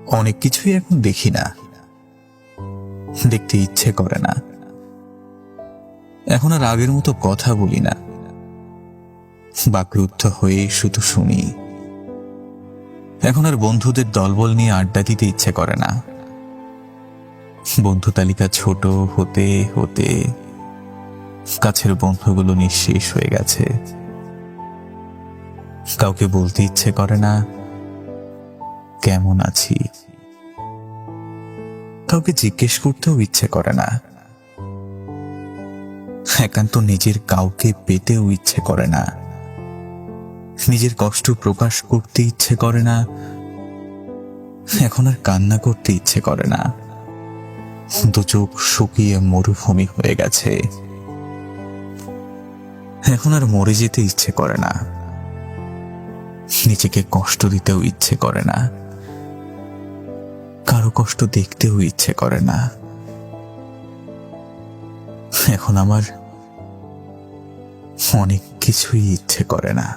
অনেক কিছুই এখন দেখি না, দেখতে ইচ্ছে করে না। এখন আর আগের মতো কথা বলি না, বাকরুদ্ধ হয়ে শুধু শুনি। এখন আর বন্ধুদের দলবল নিয়ে আড্ডা দিতে ইচ্ছে করে না। বন্ধু তালিকা ছোট হতে হতে কাছের বন্ধুগুলো নিঃশেষ হয়ে গেছে। কাউকে বলতে ইচ্ছে করে না কেমন আছি, কাউকে জিজ্ঞেস করতেও ইচ্ছে করে না। একান্ত নিজের কাউকে পেতেও ইচ্ছে করে না। নিজের কষ্ট প্রকাশ করতে ইচ্ছে করে না। এখন আর কান্না করতে ইচ্ছে করে না। দু চোখ শুকিয়ে মরুভূমি হয়ে গেছে। এখন আর মরে যেতে ইচ্ছে করে না। নিজেকে কষ্ট দিতেও ইচ্ছে করে না। কারো কষ্ট দেখতেও ইচ্ছে করে না। এখন আমার অনেক কিছুই ইচ্ছে করে না।